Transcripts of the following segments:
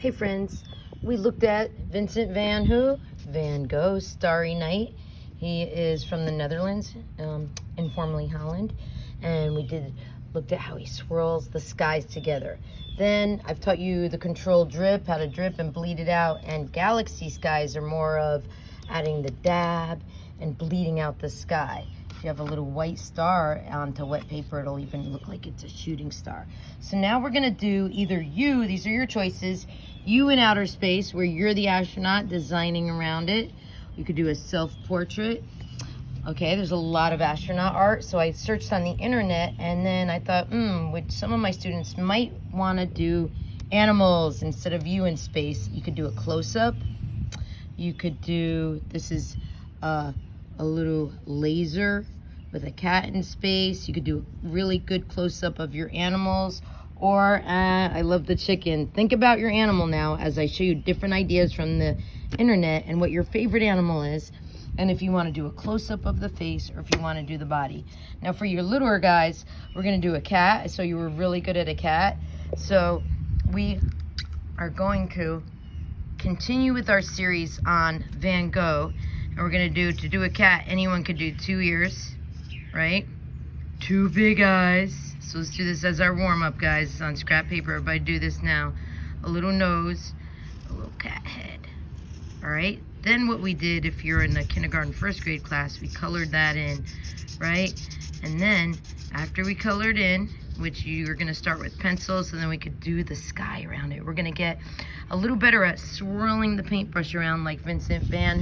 Hey friends, we looked at Vincent Van Gogh's Starry Night. He is from the Netherlands, informally Holland, and we looked at how he swirls the skies together. Then I've taught you the controlled drip, how to drip and bleed it out, and galaxy skies are more of adding the dab and bleeding out the sky. If you have a little white star onto wet paper, it'll even look like it's a shooting star. So now we're gonna do either you, these are your choices, you in outer space where you're the astronaut designing around it. You could do a self-portrait. Okay, there's a lot of astronaut art, so I searched on the internet and then I thought, some of my students might wanna do animals instead of you in space. You could do a close-up. You could do, this is a little laser with a cat in space. You could do a really good close-up of your animals. Or, I love the chicken. Think about your animal now as I show you different ideas from the internet and what your favorite animal is. And if you want to do a close-up of the face or if you want to do the body. Now for your littler guys, we're going to do a cat. So you were really good at a cat. So we are going to continue with our series on Van Gogh. And we're going to do a cat, anyone could do 2 ears, right? 2 big eyes. So let's do this as our warm-up, guys. It's on scrap paper. Everybody do this now. A little nose, a little cat head. All right? Then what we did, if you're in the kindergarten first grade class, we colored that in, right? And then after we colored in, which you're going to start with pencils, and then we could do the sky around it. We're going to get a little better at swirling the paintbrush around like Vincent Van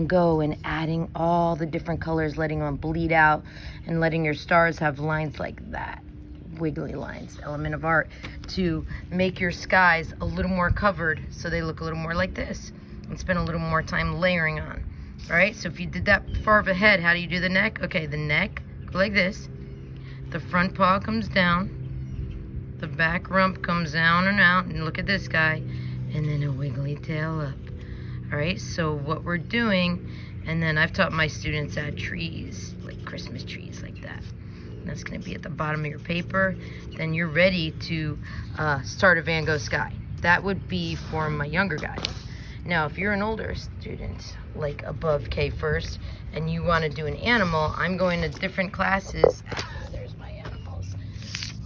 Gogh, and adding all the different colors, letting them bleed out and letting your stars have lines like that, wiggly lines, element of art, to make your skies a little more covered so they look a little more like this, and spend a little more time layering on. All right, so if you did that far of a head, how do you do the neck? Okay, the neck, go like this. The front paw comes down, the back rump comes down and out, and look at this guy, and then a wiggly tail up. All right, so what we're doing, and then I've taught my students add trees, like Christmas trees like that. And that's gonna be at the bottom of your paper. Then you're ready to start a Van Gogh sky. That would be for my younger guys. Now, if you're an older student, like above K first, and you wanna do an animal, I'm going to different classes. There's my animals.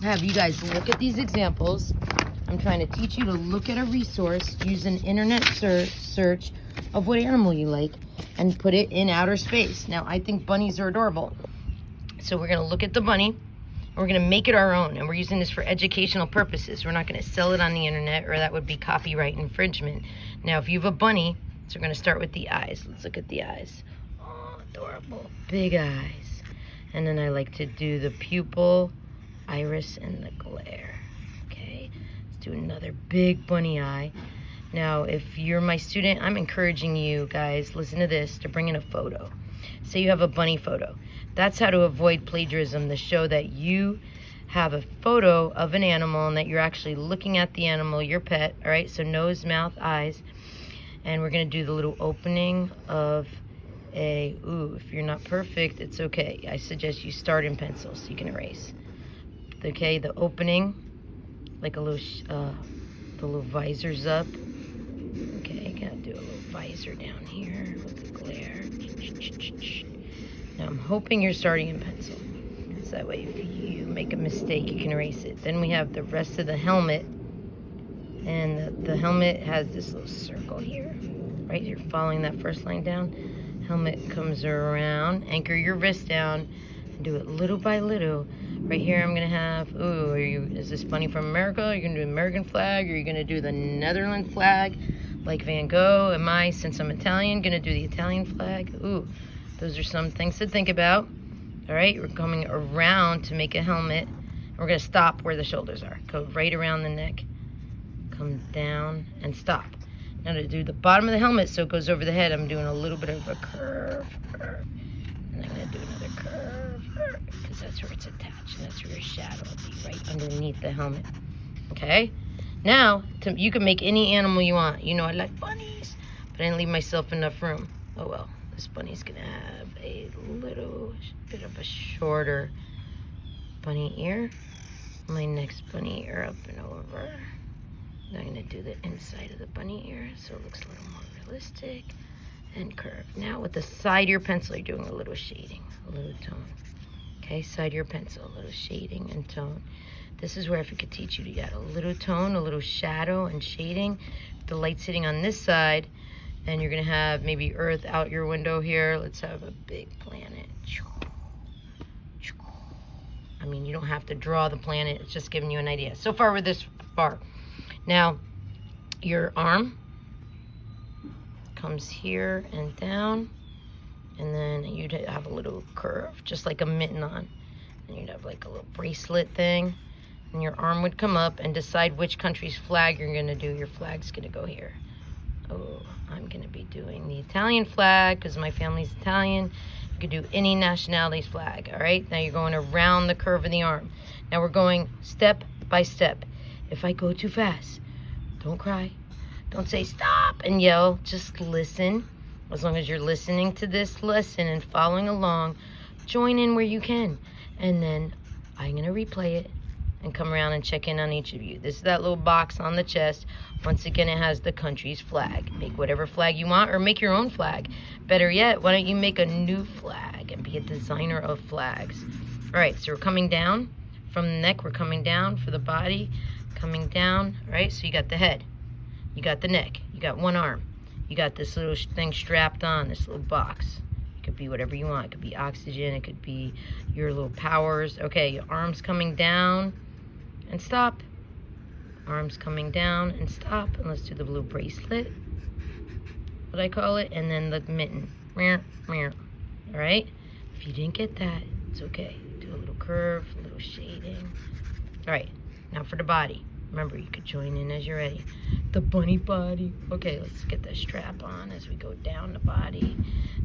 Have you guys look at these examples. I'm trying to teach you to look at a resource, use an internet search of what animal you like, and put it in outer space. Now, I think bunnies are adorable. So we're gonna look at the bunny, and we're gonna make it our own, and we're using this for educational purposes. We're not gonna sell it on the internet, or that would be copyright infringement. Now, if you have a bunny, so we're gonna start with the eyes. Let's look at the eyes. Oh, adorable, big eyes. And then I like to do the pupil, iris, and the glare. Do another big bunny eye. Now, if you're my student, I'm encouraging you guys, listen to this, to bring in a photo. Say you have a bunny photo. That's how to avoid plagiarism, to show that you have a photo of an animal and that you're actually looking at the animal, your pet, all right? So nose, mouth, eyes. And we're gonna do the little opening of if you're not perfect, it's okay. I suggest you start in pencil so you can erase. Okay, the opening, like a little, the little visor's up. Okay, gotta do a little visor down here with the glare. Now I'm hoping you're starting in pencil. So that way if you make a mistake, you can erase it. Then we have the rest of the helmet. And the helmet has this little circle here, right? You're following that first line down. Helmet comes around, anchor your wrist down, and do it little by little. Right here I'm gonna have, is this bunny from America? Are you gonna do the American flag? Or are you gonna do the Netherlands flag like Van Gogh? Am I, since I'm Italian, gonna do the Italian flag? Those are some things to think about. All right, we're coming around to make a helmet. We're gonna stop where the shoulders are. Go right around the neck, come down and stop. Now to do the bottom of the helmet so it goes over the head, I'm doing a little bit of a curve. And I'm gonna do another curve, because that's where it's attached, and that's where your shadow will be, right underneath the helmet. Okay? Now, you can make any animal you want. You know I like bunnies, but I didn't leave myself enough room. Oh well, this bunny's gonna have a little bit of a shorter bunny ear. My next bunny ear up and over. Now I'm going to do the inside of the bunny ear so it looks a little more realistic and curved. Now with the side of your pencil, you're doing a little shading, a little tone. Okay, side of your pencil, a little shading and tone. This is where if it could teach you to add a little tone, a little shadow and shading. The light sitting on this side, and you're gonna have maybe Earth out your window here. Let's have a big planet. I mean, you don't have to draw the planet, it's just giving you an idea. So far we're this far. Now, your arm comes here and down, and then you'd have a little curve, just like a mitten on. And you'd have like a little bracelet thing, and your arm would come up and decide which country's flag you're gonna do. Your flag's gonna go here. Oh, I'm gonna be doing the Italian flag because my family's Italian. You could do any nationality's flag, all right? Now you're going around the curve of the arm. Now we're going step by step. If I go too fast, don't cry. Don't say stop and yell, just listen. As long as you're listening to this lesson and following along, join in where you can. And then I'm gonna replay it and come around and check in on each of you. This is that little box on the chest. Once again, it has the country's flag. Make whatever flag you want or make your own flag. Better yet, why don't you make a new flag and be a designer of flags? All right, so we're coming down from the neck. We're coming down for the body, coming down. All right, so you got the head, you got the neck, you got one arm, you got this little thing strapped on, this little box. It could be whatever you want. It could be oxygen, it could be your little powers. Okay, your arms coming down and stop. Arms coming down and stop. And let's do the blue bracelet, what I call it, and then the mitten. All right? If you didn't get that, it's okay. Do a little curve, a little shading. All right, now for the body. Remember, you could join in as you're ready. The bunny body. Okay, let's get the strap on as we go down the body.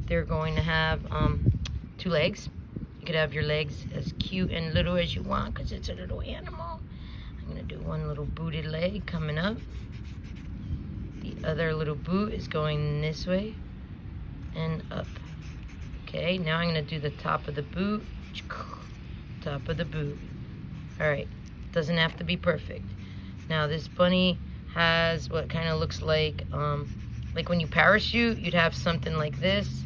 They're going to have 2 legs. You could have your legs as cute and little as you want because it's a little animal. I'm gonna do one little booted leg coming up. The other little boot is going this way and up. Okay, now I'm gonna do the top of the boot. Top of the boot. All right, doesn't have to be perfect. Now this bunny has what kind of looks like when you parachute, you'd have something like this.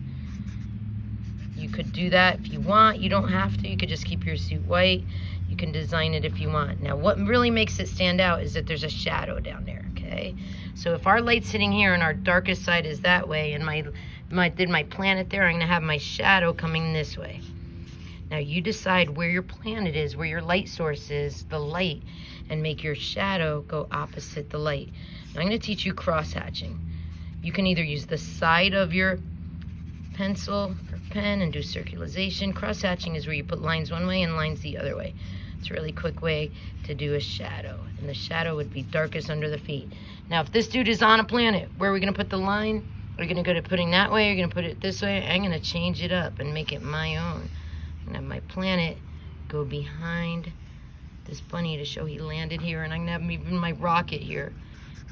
You could do that if you want. You don't have to. You could just keep your suit white. You can design it if you want. Now, what really makes it stand out is that there's a shadow down there, okay? So if our light's sitting here and our darkest side is that way, and my planet there, I'm gonna have my shadow coming this way. Now, you decide where your planet is, where your light source is, the light, and make your shadow go opposite the light. Now, I'm gonna teach you cross-hatching. You can either use the side of your pencil or pen and do circularization. Cross-hatching is where you put lines one way and lines the other way. It's a really quick way to do a shadow, and the shadow would be darkest under the feet. Now, if this dude is on a planet, where are we gonna put the line? Are we gonna go to putting that way? Are you gonna put it this way? I'm gonna change it up and make it my own. I'm gonna have my planet go behind this bunny to show he landed here, and I'm gonna have even my rocket here.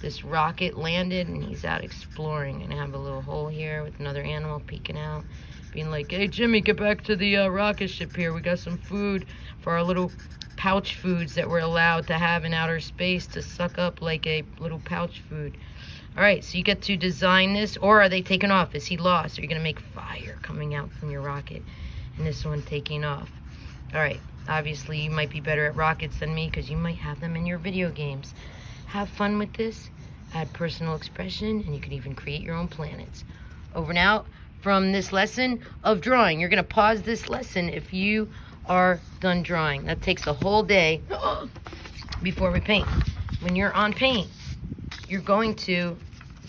This rocket landed and he's out exploring, and I have a little hole here with another animal peeking out, being like, hey Jimmy, get back to the rocket ship here. We got some food for our little pouch foods that we're allowed to have in outer space to suck up like a little pouch food. All right, so you get to design this, or are they taking off? Is he lost? Are you gonna make fire coming out from your rocket and this one taking off? All right, obviously you might be better at rockets than me because you might have them in your video games. Have fun with this, add personal expression, and you can even create your own planets. Over and out from this lesson of drawing. You're gonna pause this lesson if you are done drawing. That takes a whole day before we paint. When you're on paint, you're going to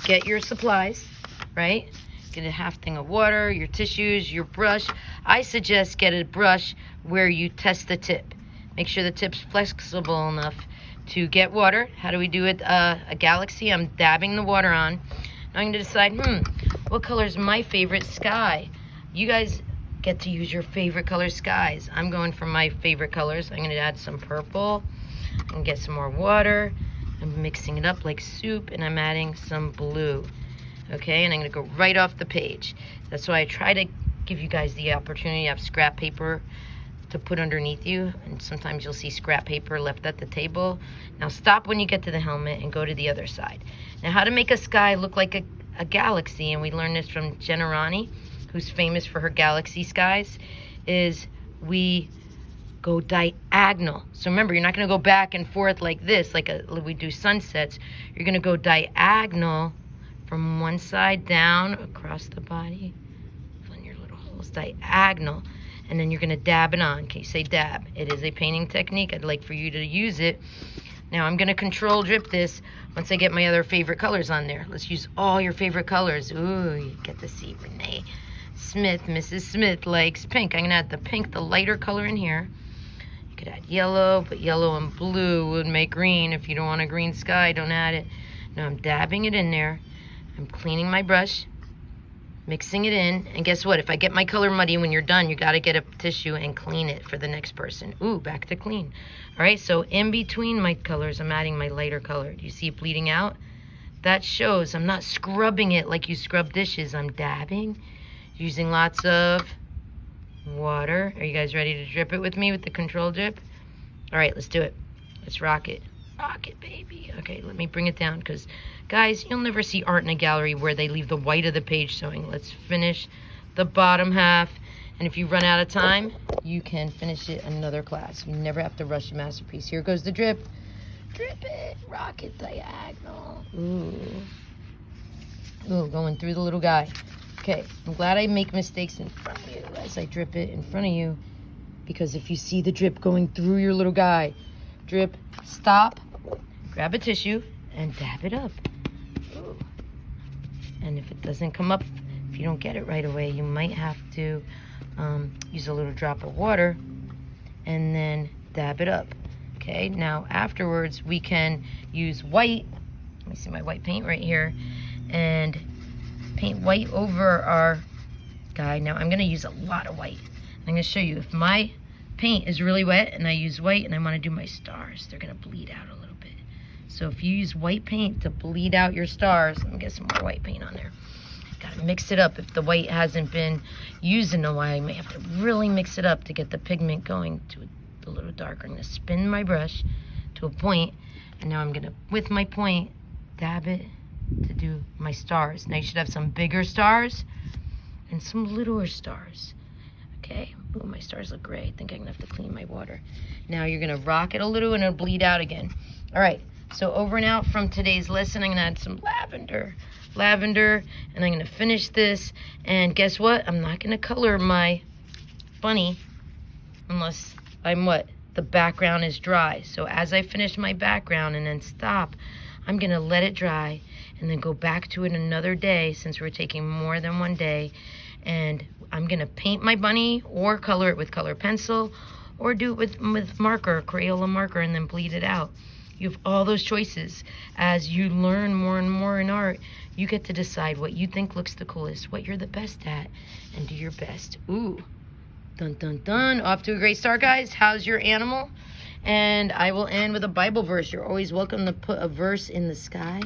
get your supplies, right? Get a half thing of water, your tissues, your brush. I suggest get a brush where you test the tip. Make sure the tip's flexible enough to get water. How do we do it? A galaxy. I'm dabbing the water on. Now I'm going to decide, what color is my favorite sky? You guys get to use your favorite color skies. I'm going for my favorite colors. I'm going to add some purple and get some more water. I'm mixing it up like soup, and I'm adding some blue. Okay, and I'm going to go right off the page. That's why I try to give you guys the opportunity to have scrap paper to put underneath you, and sometimes you'll see scrap paper left at the table. Now stop when you get to the helmet and go to the other side. Now, how to make a sky look like a galaxy, and we learned this from Jenna, who's famous for her galaxy skies, is we go diagonal. So remember, you're not going to go back and forth like this, like we do sunsets. You're going to go diagonal from one side down across the body, on your little holes, diagonal, and then you're going to dab it on. Okay, say dab. It is a painting technique. I'd like for you to use it. Now I'm going to control drip this once I get my other favorite colors on there. Let's use all your favorite colors. Ooh, you get to see Renee Smith, Mrs. Smith likes pink. I'm going to add the pink, the lighter color in here. You could add yellow, but yellow and blue would make green. If you don't want a green sky, don't add it. Now I'm dabbing it in there. I'm cleaning my brush, mixing it in, and guess what? If I get my color muddy when you're done, you got to get a tissue and clean it for the next person. Ooh, back to clean. All right, so in between my colors, I'm adding my lighter color. Do you see it bleeding out? That shows I'm not scrubbing it like you scrub dishes. I'm dabbing, using lots of water. Are you guys ready to drip it with me with the control drip? All right, let's do it. Let's rock it. Rock it, baby. Okay, let me bring it down, because guys, you'll never see art in a gallery where they leave the white of the page showing. Let's finish the bottom half, and if you run out of time, you can finish it another class. You never have to rush a masterpiece. Here goes the drip. Drip it. Rock it diagonal. Ooh. Ooh, going through the little guy. Okay, I'm glad I make mistakes in front of you as I drip it in front of you, because if you see the drip going through your little guy, drip, stop, grab a tissue, and dab it up. Ooh. And if it doesn't come up, if you don't get it right away, you might have to use a little drop of water and then dab it up. Okay, now afterwards we can use white. Let me see my white paint right here, and paint white over our guy. Now I'm going to use a lot of white. I'm going to show you, if my paint is really wet and I use white and I want to do my stars, they're going to bleed out a little bit. So if you use white paint to bleed out your stars, let me get some more white paint on there. Got to mix it up. If the white hasn't been used in a while, you may have to really mix it up to get the pigment going to a little darker. I'm going to spin my brush to a point, and now I'm going to, with my point, dab it to do my stars. Now you should have some bigger stars and some littler stars. Okay, ooh, my stars look gray. I think I'm gonna have to clean my water. Now you're gonna rock it a little and it'll bleed out again. All right, so over and out from today's lesson, I'm gonna add some lavender, and I'm gonna finish this. And guess what? I'm not gonna color my bunny unless the background is dry. So as I finish my background and then stop, I'm gonna let it dry and then go back to it another day, since we're taking more than one day. And I'm gonna paint my bunny or color it with color pencil or do it with marker, Crayola marker, and then bleed it out. You have all those choices. As you learn more and more in art, you get to decide what you think looks the coolest, what you're the best at, and do your best. Ooh, dun dun dun. Off to a great start, guys. How's your animal? And I will end with a Bible verse. You're always welcome to put a verse in the sky.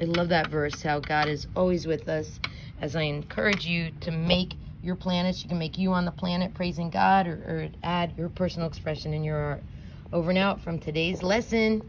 I love that verse, how God is always with us. As I encourage you to make your planets, you can make you on the planet praising God, or add your personal expression in your art. Over and out from today's lesson.